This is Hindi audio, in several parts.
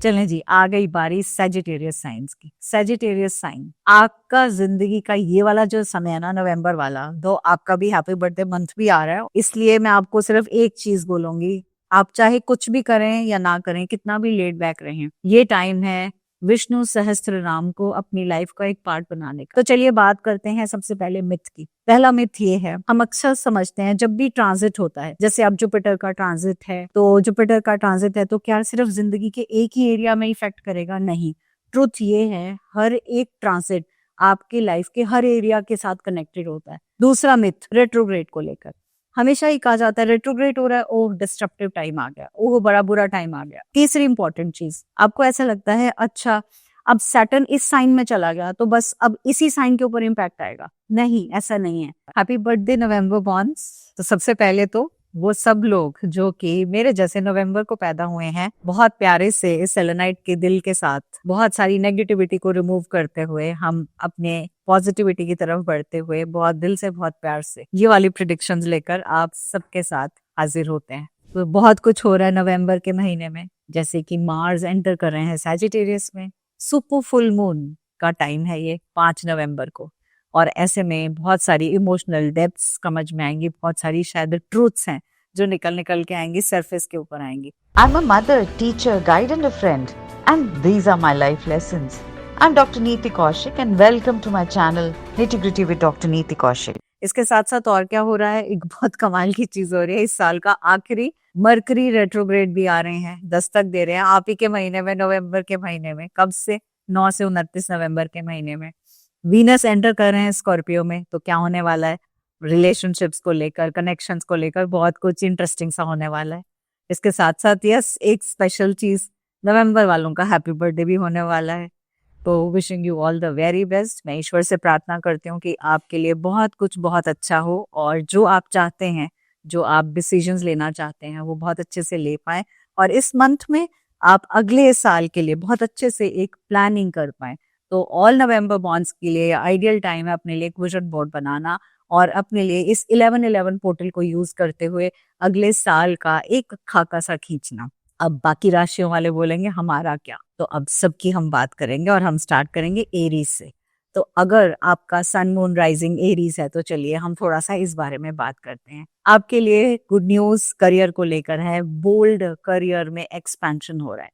चलें जी, आ गई बारी सैजिटेरियस साइंस की। सैजिटेरियस साइन आपका जिंदगी का ये वाला जो समय है ना, नवंबर वाला, तो आपका भी हैप्पी बर्थडे मंथ भी आ रहा है, इसलिए मैं आपको सिर्फ एक चीज बोलूंगी, आप चाहे कुछ भी करें या ना करें, कितना भी लेट बैक रहें, ये टाइम है विष्णु सहस्त्र नाम को अपनी लाइफ का एक पार्ट बनाने का। तो चलिए बात करते हैं सबसे पहले मिथ की। पहला मिथ ये है, हम अक्सर समझते हैं जब भी ट्रांजिट होता है, जैसे अब जुपिटर का ट्रांजिट है, तो जुपिटर का ट्रांजिट है तो क्या सिर्फ जिंदगी के एक ही एरिया में इफेक्ट करेगा? नहीं। ट्रुथ ये है, हर एक ट्रांजिट आपकी लाइफ के हर एरिया के साथ कनेक्टेड होता है। दूसरा मिथ रेट्रोग्रेड को लेकर, हमेशा ही कहा जाता है रेट्रोग्रेड हो रहा है, ओह डिस्ट्रप्टिव टाइम आ गया, ओह बड़ा बुरा टाइम आ गया। तीसरी इंपॉर्टेंट चीज, आपको ऐसा लगता है अच्छा अब सैटर्न इस साइन में चला गया तो बस अब इसी साइन के ऊपर इम्पैक्ट आएगा। नहीं, ऐसा नहीं है। हैप्पी बर्थडे नवंबर बॉन्ड्स। तो सबसे पहले तो वो सब लोग जो कि मेरे जैसे नवंबर को पैदा हुए हैं, बहुत प्यारे से इस सेलेनाइट के दिल के साथ बहुत सारी नेगेटिविटी को रिमूव करते हुए हम अपने पॉजिटिविटी की तरफ बढ़ते हुए बहुत दिल से बहुत प्यार से ये वाली प्रिडिक्शंस लेकर आप सबके साथ हाजिर होते हैं। तो बहुत कुछ हो रहा है नवंबर के महीने में, जैसे कि मार्स एंटर कर रहे हैं सैजिटेरियस में, सुपर फुल मून का टाइम है ये 5 नवंबर को, और ऐसे में बहुत सारी इमोशनल डेप्थ्स समझ में आएंगी, बहुत सारी शायद ट्रूथ्स हैं जो निकल निकल के आएंगी, सरफेस के ऊपर आएंगी। I'm a mother, teacher, guide and a friend, and these are my life lessons. I'm Dr. Neeti Kaushik and welcome to my channel Nitty Gritty with Dr. Neeti Kaushik. इसके साथ साथ और क्या हो रहा है, एक बहुत कमाल की चीज हो रही है, इस साल का आखिरी मरकरी रेट्रोग्रेड भी आ रहे हैं, दस्तक दे रहे हैं आप ही के महीने में, नवंबर के महीने में। कब से? 9 से 29 नवंबर के महीने में वीनस एंटर कर रहे हैं स्कॉर्पियो में। तो क्या होने वाला है, रिलेशनशिप्स को लेकर, कनेक्शंस को लेकर बहुत कुछ इंटरेस्टिंग सा होने वाला है। इसके साथ साथ यस, एक स्पेशल चीज, नवंबर वालों का हैप्पी बर्थडे भी होने वाला है। तो wishing you all the very best. मैं ईश्वर से प्रार्थना करती हूँ कि आपके लिए बहुत कुछ बहुत अच्छा हो, और जो आप चाहते हैं, जो आप डिसीजंस लेना चाहते हैं, वो बहुत अच्छे से ले पाएं, और इस मंथ में आप अगले साल के लिए बहुत अच्छे से एक प्लानिंग कर पाएं। तो ऑल नवंबर बॉन्ड्स के लिए आइडियल टाइम है अपने लिए एक विजन बोर्ड बनाना, और अपने लिए इस 11-11 पोर्टल को यूज करते हुए अगले साल का एक खाका सा खींचना। अब बाकी राशियों वाले बोलेंगे हमारा क्या, तो अब सबकी हम बात करेंगे, और हम स्टार्ट करेंगे एरीज से। तो अगर आपका सन मून राइजिंग एरीज है तो चलिए हम थोड़ा सा इस बारे में बात करते हैं। आपके लिए गुड न्यूज करियर को लेकर है, बोल्ड करियर में एक्सपेंशन हो रहा है,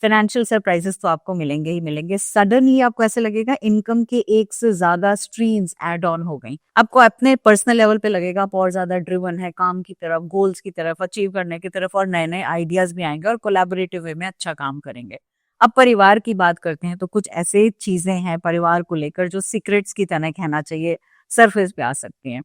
फाइनेंशियल सरप्राइजेस तो आपको मिलेंगे ही मिलेंगे। सडनली आपको ऐसे लगेगा इनकम के एक से ज्यादा स्ट्रीम्स ऐड ऑन हो गई, आपको अपने पर्सनल लेवल पे लगेगा आप और ज्यादा ड्रिवन है काम की तरफ, गोल्स की तरफ, अचीव करने की तरफ, और नए नए आइडियाज भी आएंगे और कोलैबोरेटिव वे में अच्छा काम करेंगे। अब परिवार की बात करते हैं तो कुछ ऐसे चीजें हैं परिवार को लेकर जो सीक्रेट्स की तरह कहना चाहिए सरफेस पे आ सकती हैं,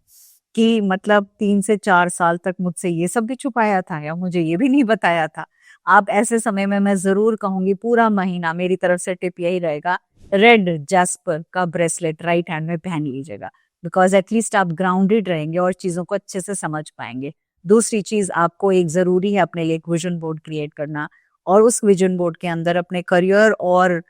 कि मतलब 3 से 4 साल तक मुझसे ये सब भी छुपाया था या मुझे ये भी नहीं बताया था। आप ऐसे समय में मैं जरूर कहूंगी पूरा महीना मेरी तरफ से टिप यही रहेगा, रेड जैस्पर का ब्रेसलेट राइट हैंड में पहन लीजिएगा, बिकॉज एटलीस्ट आप ग्राउंडेड रहेंगे और चीजों को अच्छे से समझ पाएंगे। दूसरी चीज, आपको एक जरूरी है अपने लिए एक विजन बोर्ड क्रिएट करना, और उस विजन बोर्ड के अंदर अपने करियर और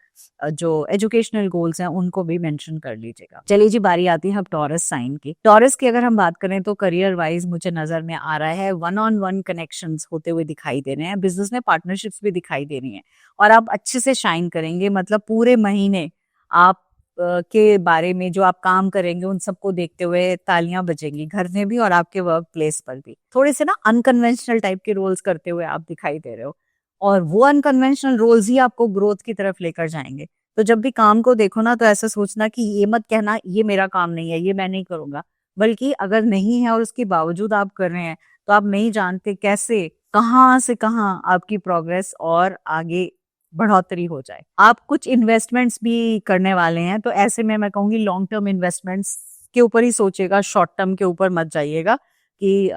जो एजुकेशनल गोल्स हैं उनको भी मेंशन कर लीजिएगा। चलिए जी, बारी आती है अब टॉरस साइन की। टॉरस की अगर हम बात करें तो करियर वाइज मुझे नजर में आ रहा है वन ऑन वन कनेक्शंस होते हुए दिखाई दे रहे हैं, बिजनेस में पार्टनरशिप्स भी दिखाई दे रही हैं, और आप अच्छे से शाइन करेंगे। मतलब पूरे महीने आप के बारे में जो आप काम करेंगे उन सबको देखते हुए तालियां बजेंगी घर में भी और आपके वर्क प्लेस पर भी। थोड़े से ना अनकन्वेंशनल टाइप के रोल्स करते हुए आप दिखाई दे रहे हो, और वो अनकन्वेंशनल रोल्स ही आपको ग्रोथ की तरफ लेकर जाएंगे। तो जब भी काम को देखो ना, तो ऐसा सोचना कि ये मत कहना ये मेरा काम नहीं है, ये मैं नहीं करूंगा, बल्कि अगर नहीं है और उसके बावजूद आप कर रहे हैं तो आप नहीं जानते कैसे कहाँ से कहाँ आपकी प्रोग्रेस और आगे बढ़ोतरी हो जाए। आप कुछ इन्वेस्टमेंट्स भी करने वाले हैं, तो ऐसे में मैं कहूंगी लॉन्ग टर्म इन्वेस्टमेंट्स के ऊपर ही सोचिएगा, शॉर्ट टर्म के ऊपर मत जाइएगा कि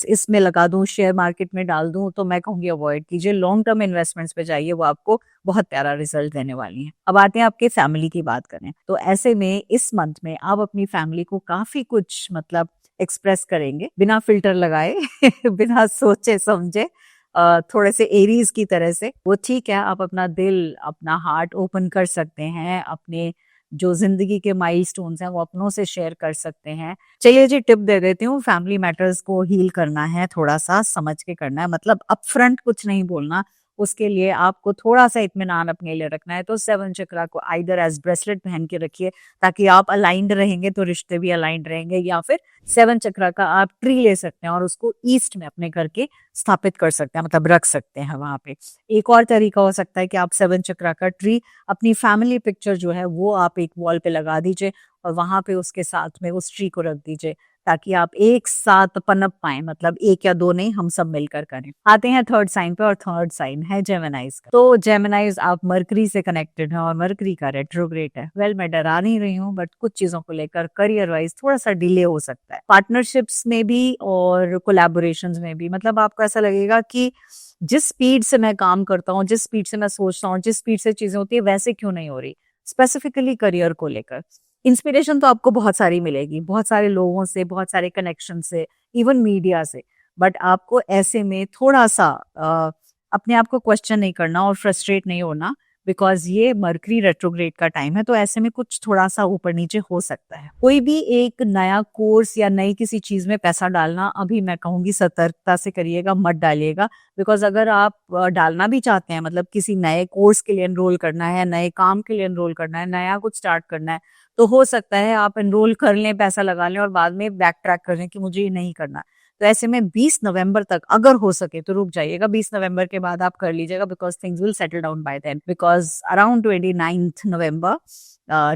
इसमें लगा दूं, शेयर मार्केट में डाल दूं, तो मैं कहूंगी अवॉइड कीजिए। लॉन्ग टर्म इन्वेस्टमेंट्स पे जाइए, वो आपको बहुत प्यारा रिजल्ट देने वाली हैं। अब आते हैं आपके फैमिली की बात करें, तो ऐसे में इस मंथ में आप अपनी फैमिली को काफी कुछ मतलब एक्सप्रेस करेंगे बिना फिल्टर लगाए बिना सोचे समझे, थोड़े से एरीज की तरह से। वो ठीक है, आप अपना दिल अपना हार्ट ओपन कर सकते हैं, अपने जो जिंदगी के माइलस्टोन्स हैं वो अपनों से शेयर कर सकते हैं। चलिए जी, टिप दे देती हूँ, फैमिली मैटर्स को हील करना है, थोड़ा सा समझ के करना है, मतलब अपफ्रंट कुछ नहीं बोलना, उसके लिए आपको थोड़ा सा इत्मीनान अपने लिए रखना है तो 7 चक्रा को आइदर एज ब्रेसलेट पहन के रखिए, ताकि आप अलाइंड रहेंगे तो रिश्ते भी अलाइंड रहेंगे, या फिर 7 चक्रा का आप ट्री ले सकते हैं और उसको ईस्ट में अपने घर के स्थापित कर सकते हैं, मतलब रख सकते हैं वहां पे। एक और तरीका हो सकता है कि आप 7 चक्रा का ट्री अपनी फैमिली पिक्चर जो है वो आप एक वॉल पे लगा दीजिए और वहां पे उसके साथ में उस ट्री को रख दीजिए, ताकि आप एक साथ पनप पाए, मतलब एक या दो नहीं, हम सब मिलकर करें। आते हैं थर्ड साइन पे, और थर्ड साइन है जेमिनाइज का। तो जेमिनाइज आप मरकरी से कनेक्टेड हैं और मरकरी का रेट्रोग्रेड है। वेल, मैं डरा नहीं रही हूँ, बट कुछ चीजों को लेकर करियर वाइज थोड़ा सा डिले हो सकता है, पार्टनरशिप्स में भी और कोलैबोरेशंस में भी। मतलब आपको ऐसा लगेगा कि जिस स्पीड से मैं काम करता हूँ, जिस स्पीड से मैं सोचता हूँ, जिस स्पीड से चीजें होती है, वैसे क्यों नहीं हो रही। स्पेसिफिकली करियर को लेकर इंस्पिरेशन तो आपको बहुत सारी मिलेगी, बहुत सारे लोगों से, बहुत सारे कनेक्शन से, इवन मीडिया से, बट आपको ऐसे में थोड़ा सा अपने आप को क्वेश्चन नहीं करना और फ्रस्ट्रेट नहीं होना, बिकॉज ये मरकरी रेट्रोग्रेड का टाइम है, तो ऐसे में कुछ थोड़ा सा ऊपर नीचे हो सकता है। कोई भी एक नया कोर्स या नई किसी चीज में पैसा डालना अभी मैं कहूंगी सतर्कता से करिएगा, मत डालिएगा। बिकॉज अगर आप डालना भी चाहते हैं, मतलब किसी नए कोर्स के लिए एनरोल करना है, नए काम के लिए एनरोल करना है, नया कुछ स्टार्ट करना है, तो हो सकता है आप एनरोल कर लें, पैसा लगा लें और बाद में बैक ट्रैक कर लें कि मुझे ये नहीं करना। तो ऐसे में 20 नवंबर तक अगर हो सके तो रुक जाइएगा, 20 नवंबर के बाद आप कर लीजिएगा, because things will settle down by then, because around 29 November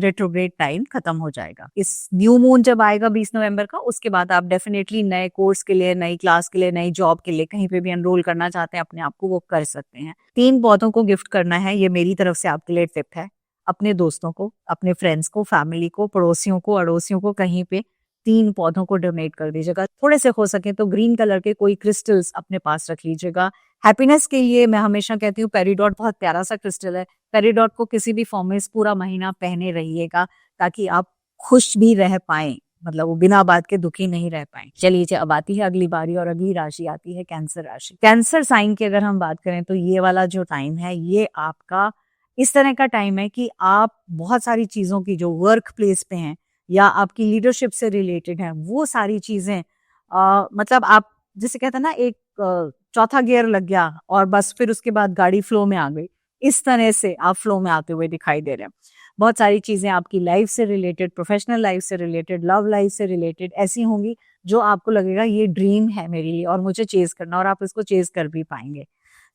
retrograde time खत्म हो जाएगा। इस न्यू मून जब आएगा 20 नवंबर का, उसके बाद आप डेफिनेटली नए कोर्स के लिए, नई क्लास के लिए, नई जॉब के लिए, कहीं पे भी एनरोल करना चाहते हैं अपने आप को, वो कर सकते हैं। 3 पौधों को गिफ्ट करना है, ये मेरी तरफ से आपके लिए टिप है। अपने दोस्तों को, अपने फ्रेंड्स को, फैमिली को, पड़ोसियों को, अड़ोसियों को, कहीं पे 3 पौधों को डोनेट कर दीजिएगा। थोड़े से हो सके तो ग्रीन कलर के कोई क्रिस्टल्स अपने पास रख लीजिएगा। हैप्पीनेस के लिए मैं हमेशा कहती हूँ पेरिडॉट बहुत प्यारा सा क्रिस्टल है, पेरिडॉट को किसी भी फॉर्म में इस पूरा महीना पहने रहिएगा, ताकि आप खुश भी रह पाएं, मतलब वो बिना बात के दुखी नहीं रह पाए। चलिए, अब आती है अगली बारी, और अगली राशि आती है कैंसर राशि। कैंसर साइन की अगर हम बात करें तो ये वाला जो टाइम है, ये आपका इस तरह का टाइम है कि आप बहुत सारी चीजों की जो वर्क प्लेस पे हैं या आपकी लीडरशिप से रिलेटेड है, वो सारी चीजें मतलब आप जिसे कहते हैं ना, एक चौथा गियर लग गया और बस फिर उसके बाद गाड़ी फ्लो में आ गई, इस तरह से आप फ्लो में आते हुए दिखाई दे रहे हैं। बहुत सारी चीजें आपकी लाइफ से रिलेटेड, प्रोफेशनल लाइफ से रिलेटेड, लव लाइफ से रिलेटेड ऐसी होंगी जो आपको लगेगा ये ड्रीम है मेरे लिए और मुझे चेज करना, और आप इसको चेज कर भी पाएंगे।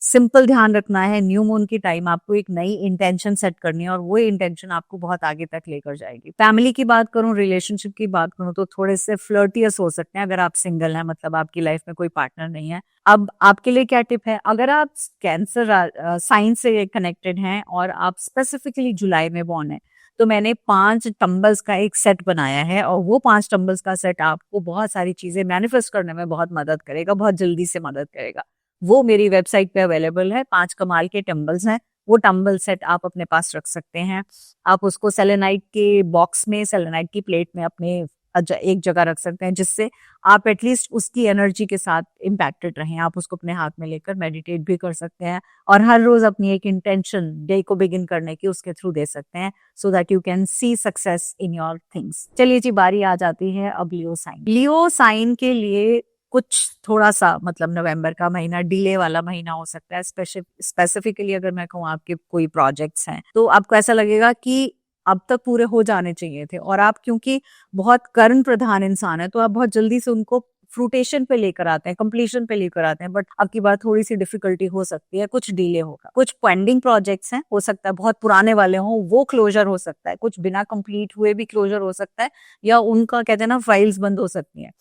सिंपल ध्यान रखना है, न्यू मून की टाइम आपको एक नई इंटेंशन सेट करनी है और वो इंटेंशन आपको बहुत आगे तक लेकर जाएगी। फैमिली की बात करूं, रिलेशनशिप की बात करूं, तो थोड़े से फ्लर्टियस हो सकते हैं अगर आप सिंगल हैं, मतलब आपकी लाइफ में कोई पार्टनर नहीं है। अब आपके लिए क्या टिप है, अगर आप कैंसर साइन से कनेक्टेड हैं और आप स्पेसिफिकली जुलाई में बॉर्न है, तो मैंने 5 टम्बल्स का एक सेट बनाया है, और वो 5 टम्बल्स का सेट आपको बहुत सारी चीजें मैनिफेस्ट करने में बहुत मदद करेगा, बहुत जल्दी से मदद करेगा। वो मेरी वेबसाइट पे अवेलेबल है। 5 कमाल के टम्बल्स हैं, वो टम्बल सेट आप अपने पास रख सकते हैं। आप उसको सेलेनाइट के बॉक्स में, सेलेनाइट की प्लेट में अपने एक जगह रख सकते हैं, जिससे आप एटलीस्ट उसकी एनर्जी के साथ इम्पैक्टेड रहें। आप उसको अपने हाथ में लेकर मेडिटेट भी कर सकते हैं और हर रोज अपनी एक इंटेंशन डे को बिगिन करने की उसके थ्रू दे सकते हैं, so that you can see success in your things. चलिए जी, बारी आ जाती है अब लियो साइन। लियो साइन के लिए कुछ थोड़ा सा, मतलब नवंबर का महीना डिले वाला महीना हो सकता है। स्पेसिफिकली अगर मैं कहूँ, आपके कोई प्रोजेक्ट्स हैं तो आपको ऐसा लगेगा कि अब तक पूरे हो जाने चाहिए थे, और आप क्योंकि बहुत कर्म प्रधान इंसान है तो आप बहुत जल्दी से उनको फ्रूटेशन पे लेकर आते हैं, कंप्लीशन पे लेकर आते हैं, बट आपकी बात थोड़ी सी डिफिकल्टी हो सकती है, कुछ डिले होगा। कुछ पेंडिंग प्रोजेक्ट्स हैं, हो सकता है बहुत पुराने वाले हों, वो क्लोजर हो सकता है। कुछ बिना कंप्लीट हुए भी क्लोजर हो सकता है, या उनका कहते हैं ना फाइल्स बंद हो सकती हैं,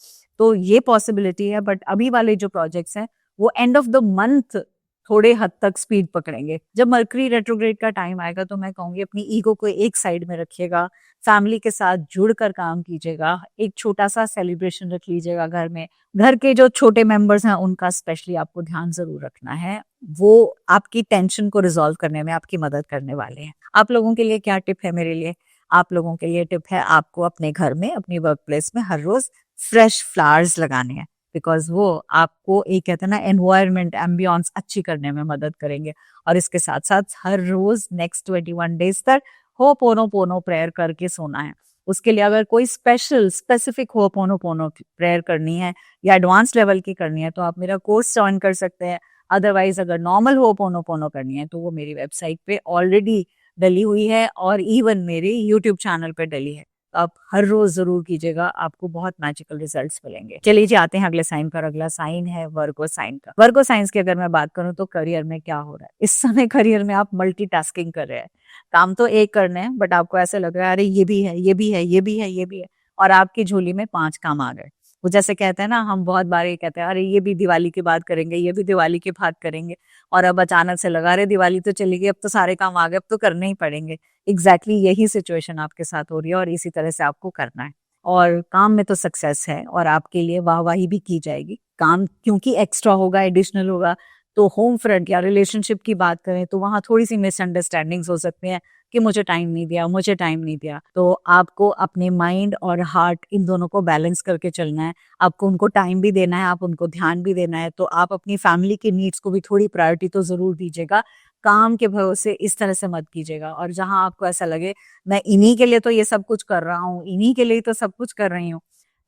तो ये पॉसिबिलिटी है। बट अभी वाले जो प्रोजेक्ट्स हैं वो एंड ऑफ द मंथ थोड़े हद तक स्पीड पकड़ेंगे। जब मरकरी रेट्रोग्रेड का टाइम आएगा तो मैं कहूंगी अपनी ईगो को एक साइड में रखिएगा, फैमिली के साथ जुड़कर काम कीजिएगा, एक छोटा सा सेलिब्रेशन रख लीजिएगा घर में। घर के जो छोटे मेंबर्स हैं उनका स्पेशली आपको ध्यान जरूर रखना है, वो आपकी टेंशन को रिजॉल्व करने में आपकी मदद करने वाले हैं। आप लोगों के लिए क्या टिप है मेरे लिए? आप लोगों के लिए टिप है, आपको अपने घर में, अपनी वर्क प्लेस में हर रोज फ्रेश फ्लावर्स लगाने हैं, बिकॉज वो आपको एक कहते हैं ना एनवायरमेंट, एम्बियंस अच्छी करने में मदद करेंगे। और इसके साथ साथ हर रोज नेक्स्ट 21 डेज तक होपोनोपोनो प्रेयर करके सोना है। उसके लिए अगर कोई स्पेसिफिक होपोनोपोनो प्रेयर करनी है या एडवांस लेवल की करनी है तो आप मेरा कोर्स ज्वाइन कर सकते हैं। अदरवाइज अगर नॉर्मल होपोनोपोनो करनी है तो वो मेरी वेबसाइट पे ऑलरेडी डली हुई है और इवन मेरे यूट्यूब चैनल पे डली है। तो आप हर रोज जरूर कीजिएगा, आपको बहुत मैजिकल रिजल्ट्स मिलेंगे। चलिए जी, आते हैं अगले साइन पर। अगला साइन है वर्गो साइन का। वर्गो साइंस की अगर मैं बात करूं तो करियर में क्या हो रहा है इस समय? करियर में आप मल्टीटास्किंग कर रहे हैं, काम तो एक करने हैं बट आपको ऐसे लग रहा है अरे ये भी है, ये भी है, ये भी है, ये भी है, और आपकी झोली में 5 काम आ गए। वो जैसे कहते हैं ना, हम बहुत बार ये कहते हैं अरे ये भी दिवाली की बात करेंगे, ये भी दिवाली की बात करेंगे, और अब अचानक से लगा रहे दिवाली तो चली गई, अब तो सारे काम आ गए, अब तो करने ही पड़ेंगे। एग्जैक्टली यही सिचुएशन आपके साथ हो रही है और इसी तरह से आपको करना है। और काम में तो सक्सेस है और आपके लिए वाहवाही भी की जाएगी। काम क्योंकि एक्स्ट्रा होगा, एडिशनल होगा, तो होम फ्रंट या रिलेशनशिप की बात करें तो वहां थोड़ी सी मिसअंडरस्टैंडिंग्स हो सकती हैं कि मुझे टाइम नहीं दिया, मुझे टाइम नहीं दिया। तो आपको अपने माइंड और हार्ट इन दोनों को बैलेंस करके चलना है। आपको उनको टाइम भी देना है, आप उनको ध्यान भी देना है। तो आप अपनी फैमिली की नीड्स को भी थोड़ी प्रायोरिटी तो जरूर दीजिएगा। काम के भरोसे इस तरह से मत कीजिएगा। और जहां आपको ऐसा लगे मैं इन्हीं के लिए तो ये सब कुछ कर रहा हूँ, इन्हीं के लिए तो सब कुछ कर रही हूँ,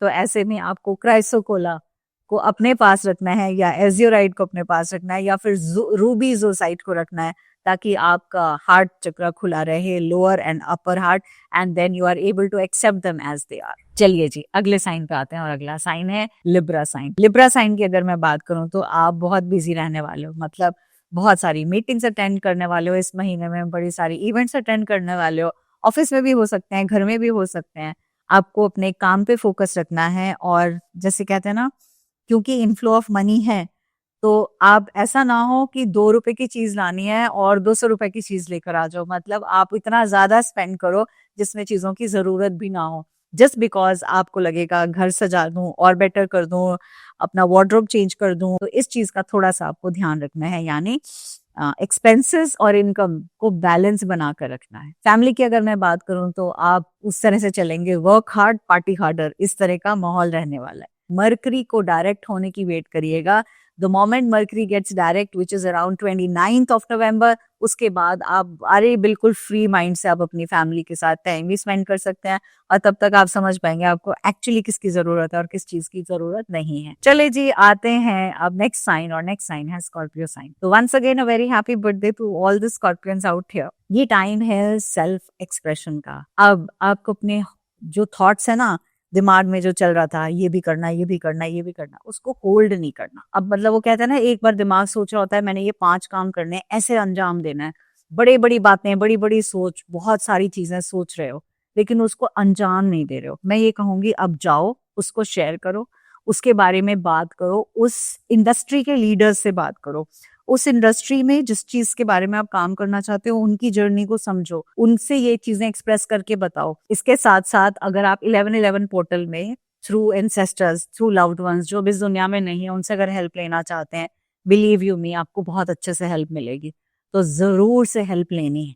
तो ऐसे में आपको क्राइसोकोला को अपने पास रखना है, या एजियोराइड को अपने पास रखना है, या फिर रूबी जोसाइट को रखना है, ताकि आपका हार्ट चक्र खुला रहे, lower and upper heart, and then you are able to accept them as they are. चलिए जी, अगले साइन पे आते हैं और अगला साइन है लिब्रा साइन। लिब्रा साइन की अगर मैं बात करूं तो आप बहुत बिजी रहने वाले हो, मतलब बहुत सारी मीटिंग्स अटेंड करने वाले हो इस महीने में, बड़ी सारी इवेंट्स अटेंड करने वाले हो। ऑफिस में भी हो सकते हैं, घर में भी हो सकते हैं। आपको अपने काम पे फोकस रखना है। और जैसे कहते हैं ना, क्योंकि इनफ्लो ऑफ मनी है, तो आप ऐसा ना हो कि 2 रुपए की चीज लानी है और 200 रुपए की चीज लेकर आ जाओ। मतलब आप इतना ज्यादा स्पेंड करो जिसमें चीजों की जरूरत भी ना हो, जस्ट बिकॉज आपको लगेगा घर सजा दूं और बेटर कर दूं, अपना वार्डरोब चेंज कर दूं। तो इस चीज का थोड़ा सा आपको ध्यान रखना है, यानी एक्सपेंसेस और इनकम को बैलेंस बना कर रखना है। फैमिली की अगर मैं बात करूं तो आप उस तरह से चलेंगे, वर्क हार्ड पार्टी हार्डर, इस तरह का माहौल रहने वाला है। मरकरी को डायरेक्ट होने की वेट करिएगा। The moment Mercury gets direct which is around 29th of November, उसके बाद आप अरे बिल्कुल फ्री माइंड से आप अपनी फैमिली के साथ टाइम भी स्पेंड कर सकते हैं, और तब तक आप समझ पाएंगे आपको एक्चुअली किसकी जरूरत है और किस चीज की जरूरत नहीं है। चले जी, आते हैं अब नेक्स्ट साइन, और नेक्स्ट साइन है स्कॉर्पियो साइन। तो once again a very happy birthday to all the Scorpions out here. ये टाइम है सेल्फ एक्सप्रेशन का। अब आपको अपने जो थॉट्स है ना, दिमाग में जो चल रहा था ये भी करना, ये भी करना, ये भी करना, उसको होल्ड नहीं करना। अब मतलब वो कहते हैं ना, एक बार दिमाग सोच रहा होता है मैंने ये 5 काम करने हैं, ऐसे अंजाम देना है, बड़ी बड़ी बातें, बड़ी बड़ी सोच, बहुत सारी चीजें सोच रहे हो लेकिन उसको अंजाम नहीं दे रहे हो। मैं ये कहूंगी अब जाओ, उसको शेयर करो, उसके बारे में बात करो, उस इंडस्ट्री के लीडर्स से बात करो, उस इंडस्ट्री में जिस चीज के बारे में आप काम करना चाहते हो उनकी जर्नी को समझो, उनसे ये चीजें एक्सप्रेस करके बताओ। इसके साथ साथ अगर आप 1111 पोर्टल में through ancestors, through loved ones जो भी इस दुनिया में नहीं है, उनसे अगर हेल्प लेना चाहते हैं, बिलीव यू मी, आपको बहुत अच्छे से हेल्प मिलेगी। तो जरूर से हेल्प लेनी है।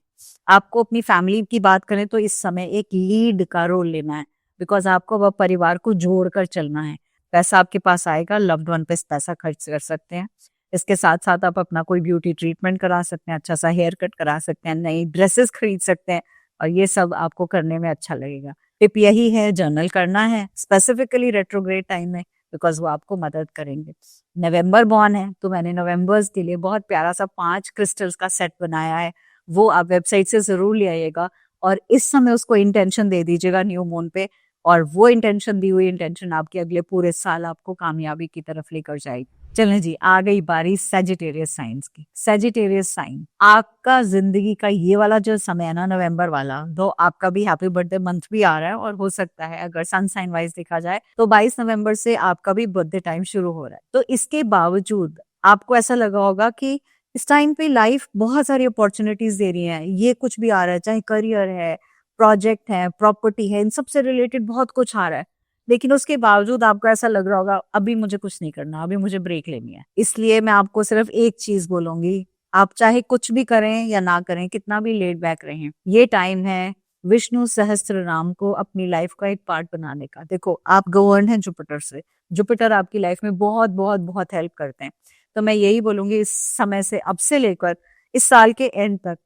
आपको अपनी फैमिली की बात करें तो इस समय एक लीड का रोल लेना है, बिकॉज आपको अब परिवार को जोड़कर चलना है। पैसा आपके पास आएगा, लव्ड वन पे पैसा खर्च कर सकते हैं। इसके साथ साथ आप अपना कोई ब्यूटी ट्रीटमेंट करा सकते हैं, अच्छा सा हेयर कट करा सकते हैं, नई ड्रेसेस खरीद सकते हैं, और ये सब आपको करने में अच्छा लगेगा। टिप यही है, जर्नल करना है स्पेसिफिकली रेट्रोग्रेड टाइम में, बिकॉज वो आपको मदद करेंगे। नवंबर बॉर्न है तो मैंने नवंबर्स के लिए बहुत प्यारा सा 5 क्रिस्टल्स का सेट बनाया है, वो आप वेबसाइट से जरूर ले आइएगा और इस समय उसको इंटेंशन दे दीजिएगा न्यू मून पे, और वो इंटेंशन, दी हुई इंटेंशन आपके अगले पूरे साल आपको कामयाबी की तरफ लेकर जाएगी। चलें जी, आ गई बारी सैजिटेरियस साइंस की। सैजिटेरियस साइन, आपका जिंदगी का ये वाला जो समय है ना, नवंबर वाला, दो आपका भी हैप्पी बर्थडे मंथ भी आ रहा है, और हो सकता है अगर सन साइन वाइज देखा जाए तो 22 नवंबर से आपका भी बर्थडे टाइम शुरू हो रहा है। तो इसके बावजूद आपको ऐसा लगा होगा कि इस टाइम पे लाइफ बहुत सारी अपॉर्चुनिटीज दे रही है, ये कुछ भी आ रहा है, चाहे करियर है, प्रोजेक्ट है, प्रॉपर्टी है, इन सब से रिलेटेड बहुत कुछ आ रहा है, लेकिन उसके बावजूद आपको ऐसा लग रहा होगा अभी मुझे कुछ नहीं करना, अभी मुझे ब्रेक लेनी है। इसलिए मैं आपको सिर्फ एक चीज बोलूंगी, आप चाहे कुछ भी करें या ना करें, कितना भी लेट बैक रहें, ये टाइम है विष्णु सहस्त्र नाम को अपनी लाइफ का एक पार्ट बनाने का। देखो, आप गवर्न हैं जुपिटर से, जुपिटर आपकी लाइफ में बहुत बहुत बहुत हेल्प करते हैं। तो मैं यही बोलूंगी, इस समय से, अब से लेकर इस साल के एंड तक,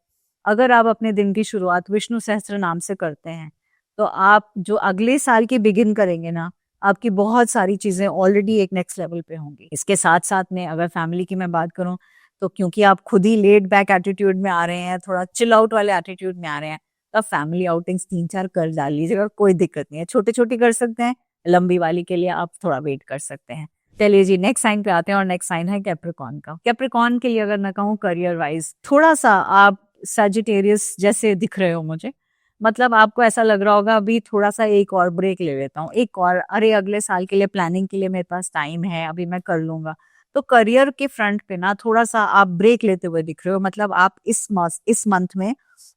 अगर आप अपने दिन की शुरुआत विष्णु सहस्त्र नाम से करते हैं, तो आप जो अगले साल की बिगिन करेंगे ना, आपकी बहुत सारी चीजें ऑलरेडी एक नेक्स्ट लेवल पे होंगी। इसके साथ साथ में अगर फैमिली की मैं बात करूं, तो क्योंकि आप खुद ही लेड बैक एटीट्यूड में आ रहे हैं, थोड़ा चिल आउट वाले एटीट्यूड में आ रहे हैं, तो फैमिली आउटिंग्स 3-4 कर डाल लीजिएगा, कोई दिक्कत नहीं है। छोटी छोटी कर सकते हैं, लंबी वाली के लिए आप थोड़ा वेट कर सकते हैं। चलिए जी, नेक्स्ट साइन पे आते हैं, और नेक्स्ट साइन है कैप्रिकॉर्न का। कैप्रिकॉर्न के लिए अगर मैं कहूँ करियर वाइज, थोड़ा सा आप सजिटेरियस जैसे दिख रहे हो मुझे। मतलब आपको ऐसा लग रहा होगा अभी थोड़ा सा एक और ब्रेक ले लेता हूँ, एक और, अरे अगले साल के लिए प्लानिंग के लिए मेरे पास टाइम है, अभी मैं कर लूंगा। तो करियर के फ्रंट पे ना थोड़ा सा आप ब्रेक लेते हुए दिख रहे हो। मतलब आप इस मंथ में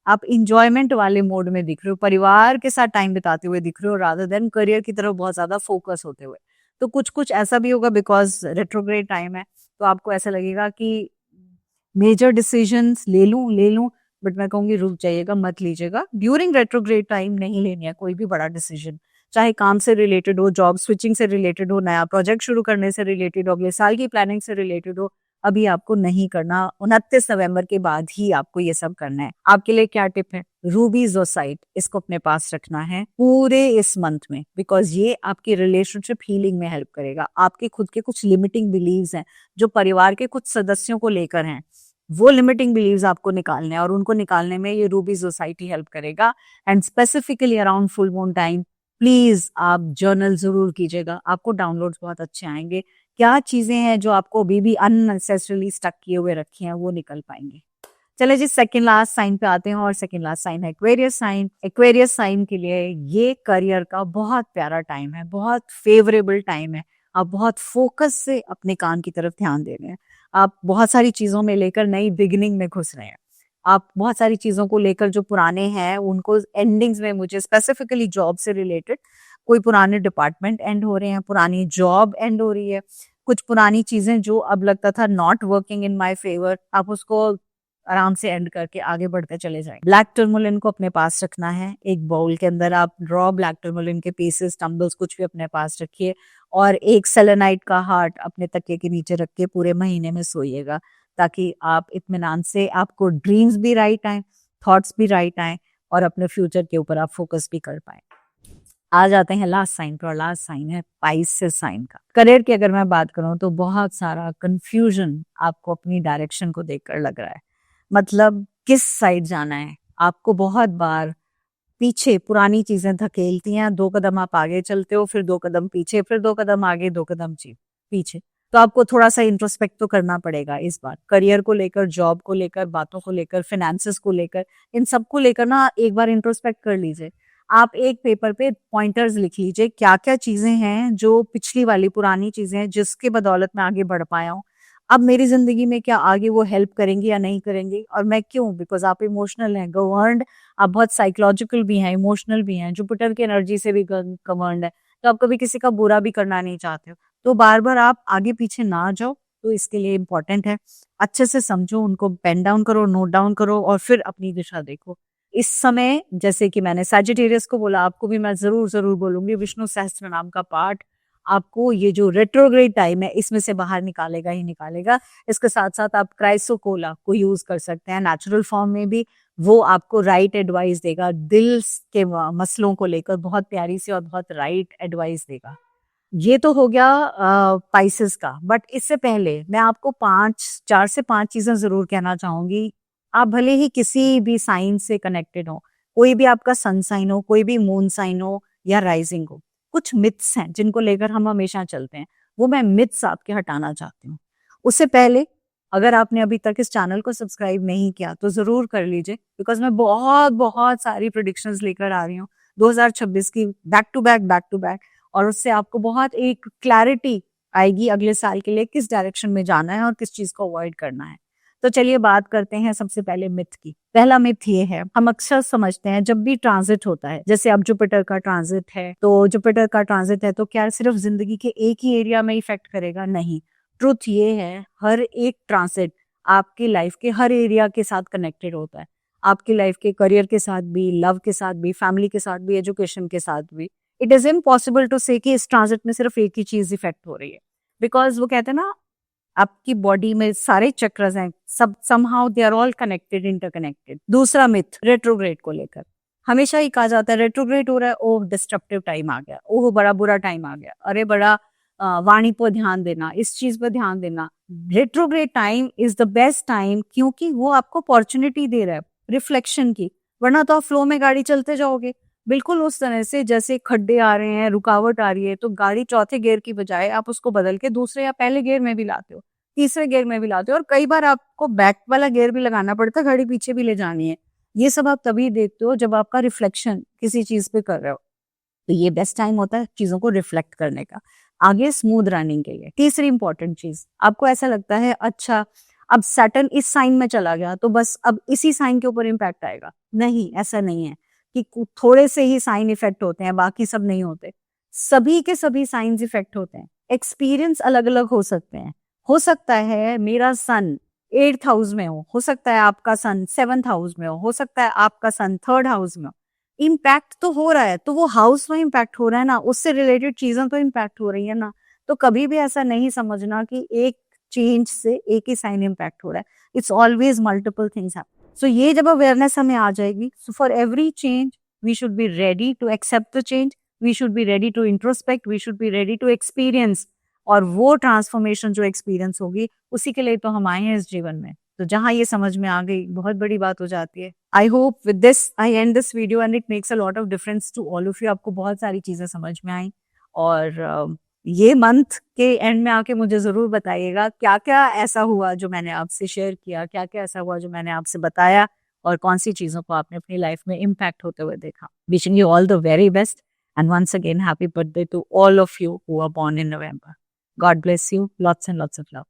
आप इंजॉयमेंट वाले मोड में दिख रहे हो, परिवार के साथ टाइम बिताते हुए दिख रहे हो, रादर देन करियर की तरफ बहुत ज्यादा फोकस होते हुए। तो कुछ कुछ ऐसा भी होगा, बिकॉज रेट्रोग्रेड टाइम है, तो आपको ऐसा लगेगा कि मेजर डिसीजंस ले लूं, बट मैं कहूंगी रुक जाइएगा, मत लीजिएगा। ड्यूरिंग रेट्रोग्रेड टाइम नहीं लेनी है कोई भी बड़ा डिसीजन, चाहे काम से रिलेटेड हो, जॉब स्विचिंग से रिलेटेड हो, नया प्रोजेक्ट शुरू करने से रिलेटेड हो, अगले साल की प्लानिंग से रिलेटेड हो। अभी आपको नहीं करना, 29 नवंबर के बाद ही आपको ये सब करना है। आपके लिए क्या टिप है, रूबी जोसाइट, इसको अपने पास रखना है पूरे इस मंथ में, बिकॉज ये आपकी रिलेशनशिप हीलिंग में हेल्प करेगा। आपके खुद के कुछ लिमिटिंग बिलीव्स हैं जो परिवार के कुछ सदस्यों को लेकर हैं, वो लिमिटिंग बिलीव्स आपको निकालने हैं, और उनको निकालने में ये रूबी सोसाइटी हेल्प करेगा। And specifically around full moon time please आप जर्नल जरूर कीजिएगा, आपको डाउनलोड्स बहुत अच्छे आएंगे। क्या चीजें हैं जो आपको अभी भी अननेसेसरली स्टक किए हुए रखी हैं, वो निकल पाएंगे। चले जी, सेकंड लास्ट साइन पे आते हैं, और सेकंड लास्ट साइन है एक्वेरियस साइन। एक्वेरियस साइन के लिए ये करियर का बहुत प्यारा टाइम है, बहुत फेवरेबल टाइम है। आप बहुत फोकस से अपने काम की तरफ ध्यान दे रहे हैं, आप बहुत सारी चीजों में लेकर नई बिगिनिंग में घुस रहे हैं, आप बहुत सारी चीजों को लेकर जो पुराने हैं उनको एंडिंग्स में, मुझे स्पेसिफिकली जॉब से रिलेटेड कोई पुराने डिपार्टमेंट एंड हो रहे हैं, पुरानी जॉब एंड हो रही है, कुछ पुरानी चीजें जो अब लगता था not working in my favour, आप उसको आराम से एंड करके आगे बढ़ते चले जाएं। ब्लैक टर्मोलिन को अपने पास रखना है, एक बाउल के अंदर आप रॉ ब्लैक टर्मोलिन के पीसेस, टम्बल्स, कुछ भी अपने पास रखिए, और एक सेलेनाइट का हार्ट अपने तकिए के नीचे रख के पूरे महीने में सोइएगा, ताकि आप इत्मीनान से, आपको ड्रीम्स भी राइट आए, थॉट्स भी राइट आए, और अपने फ्यूचर के ऊपर आप फोकस भी कर पाए। आ जाते हैं लास्ट साइन पर, और लास्ट साइन है पाइसेस साइन का। करियर की अगर मैं बात करूं तो बहुत सारा कंफ्यूजन आपको अपनी डायरेक्शन को देखकर लग रहा है, मतलब किस साइड जाना है। आपको बहुत बार पीछे पुरानी चीजें धकेलती हैं, 2 कदम आप आगे चलते हो, फिर 2 कदम पीछे, फिर 2 कदम आगे, 2 कदम पीछे। तो आपको थोड़ा सा इंट्रोस्पेक्ट तो करना पड़ेगा इस बार, करियर को लेकर, जॉब को लेकर, बातों को लेकर, फिनेंसेस को लेकर, इन सब को लेकर ना एक बार इंट्रोस्पेक्ट कर लीजिए। आप एक पेपर पे पॉइंटर्स लिख लीजिए, क्या क्या चीजें हैं जो पिछली वाली पुरानी चीजें हैं जिसके बदौलत मैं आगे बढ़ पाया हूँ, अब मेरी जिंदगी में क्या आगे वो हेल्प करेंगी या नहीं करेंगी, और मैं क्यों, बिकॉज आप इमोशनल हैं, गवर्नड, आप बहुत साइकोलॉजिकल भी हैं, इमोशनल भी हैं, जुपिटर की एनर्जी से भी गवर्नड है, तो आप कभी किसी का बुरा भी करना नहीं चाहते हो। तो बार बार आप आगे पीछे ना जाओ, तो इसके लिए इम्पोर्टेंट है अच्छे से समझो, उनको पेन डाउन करो, नोट डाउन करो, और फिर अपनी दिशा देखो। इस समय जैसे कि मैंने सैजिटेरियस को बोला, आपको भी मैं जरूर जरूर बोलूंगी, विष्णु सहस्त्र नाम का पाठ आपको ये जो रेट्रोग्रेड टाइम है इसमें से बाहर निकालेगा ही निकालेगा। इसके साथ साथ आप क्राइसोकोला को यूज कर सकते हैं नेचुरल फॉर्म में भी, वो आपको राइट एडवाइस देगा, दिल के मसलों को लेकर बहुत प्यारी सी और बहुत राइट एडवाइस देगा। ये तो हो गया पाइसेस का, बट इससे पहले मैं आपको 4 से 5 चीजें जरूर कहना चाहूंगी। आप भले ही किसी भी साइन से कनेक्टेड हो, कोई भी आपका सन साइन हो, कोई भी मून साइन हो या राइजिंग हो, कुछ मिथ्स हैं जिनको लेकर हम हमेशा चलते हैं, वो मैं मिथ्स आपके हटाना चाहती हूँ। उससे पहले अगर आपने अभी तक इस चैनल को सब्सक्राइब नहीं किया तो जरूर कर लीजिए, बिकॉज मैं बहुत बहुत सारी प्रेडिक्शंस लेकर आ रही हूँ 2026 की, बैक टू बैक, और उससे आपको बहुत एक क्लैरिटी आएगी अगले साल के लिए किस डायरेक्शन में जाना है और किस चीज को अवॉइड करना है। तो चलिए बात करते हैं सबसे पहले मिथ की। पहला मिथ ये है, हम अक्सर समझते हैं जब भी ट्रांजिट होता है, जैसे अब जुपिटर का ट्रांजिट है, तो जुपिटर का ट्रांजिट है तो क्या सिर्फ जिंदगी के एक ही एरिया में इफेक्ट करेगा? नहीं, ट्रुथ ये है हर एक ट्रांजिट आपकी लाइफ के हर एरिया के साथ कनेक्टेड होता है, आपकी लाइफ के करियर के साथ भी, लव के साथ भी, फैमिली के साथ भी, एजुकेशन के साथ भी। इट इज इम्पॉसिबल टू से कि इस ट्रांजिट में सिर्फ एक ही चीज इफेक्ट हो रही है, बिकॉज वो कहते हैं ना आपकी बॉडी में सारे चक्रस हैं, सब somehow they are all connected, interconnected. दूसरा मिथ रेट्रोग्रेड को लेकर, हमेशा ही कहा जाता है रेट्रोग्रेड हो रहा है, ओह डिस्ट्रप्टिव टाइम आ गया, ओह बड़ा बुरा टाइम आ गया, अरे बड़ा वाणी पर ध्यान देना, इस चीज पर ध्यान देना। Retrograde time is the best time, क्योंकि वो आपको अपॉर्चुनिटी दे रहा है रिफ्लेक्शन की। वरना तो आप फ्लो में गाड़ी चलते जाओगे बिल्कुल उस तरह से, जैसे खड्डे आ रहे हैं, रुकावट आ रही है, तो गाड़ी चौथे गियर की बजाय आप उसको बदल के दूसरे या पहले गियर में भी लाते हो, तीसरे गियर में भी लाते हो, और कई बार आपको बैक वाला गियर भी लगाना पड़ता है, गाड़ी पीछे भी ले जानी है। ये सब आप तभी देखते हो जब आपका रिफ्लेक्शन किसी चीज पे कर रहे हो। तो ये बेस्ट टाइम होता है चीजों को रिफ्लेक्ट करने का, आगे स्मूथ रनिंग के लिए। तीसरी इंपॉर्टेंट चीज, आपको ऐसा लगता है अच्छा अब सैटर्न इस साइन में चला गया तो बस अब इसी साइन के ऊपर इम्पैक्ट आएगा, नहीं, ऐसा नहीं है कि थोड़े से ही साइन इफेक्ट होते हैं, बाकी सब नहीं होते। सभी के सभी साइंस इफेक्ट होते हैं। एक्सपीरियंस अलग अलग हो सकते हैं। हो सकता है मेरा सन 8th हाउस में हो सकता है आपका सन 7th हाउस में हो सकता है आपका सन 3rd हाउस में हो। इम्पैक्ट तो हो रहा है, तो वो हाउस में इम्पैक्ट हो रहा है ना, उससे रिलेटेड चीजें तो इम्पैक्ट हो रही है ना। तो कभी भी ऐसा नहीं समझना कि एक चेंज से एक ही साइन इम्पैक्ट हो रहा है, it's always multiple things happen. So ये जब अवेयरनेस हमें आ जाएगी, so for every change we should be ready to accept the change, we should be ready to introspect, we should be ready to experience. और वो ट्रांसफॉर्मेशन जो एक्सपीरियंस होगी उसी के लिए तो हम आए हैं इस जीवन में। तो जहां ये समझ में आ गई, बहुत बड़ी बात हो जाती है। I hope with this I end this video and it makes a lot of difference to all of you. आपको बहुत सारी चीजें समझ में आई, और ये मंथ के एंड में आके मुझे जरूर बताइएगा क्या क्या ऐसा हुआ जो मैंने आपसे शेयर किया, क्या क्या ऐसा हुआ जो मैंने आपसे बताया, और कौन सी चीजों को आपने अपनी लाइफ में इम्पैक्ट होते हुए देखा। Wishing you all the very best and once again happy birthday to all of you who are born in November. God bless you. Lots and lots of love.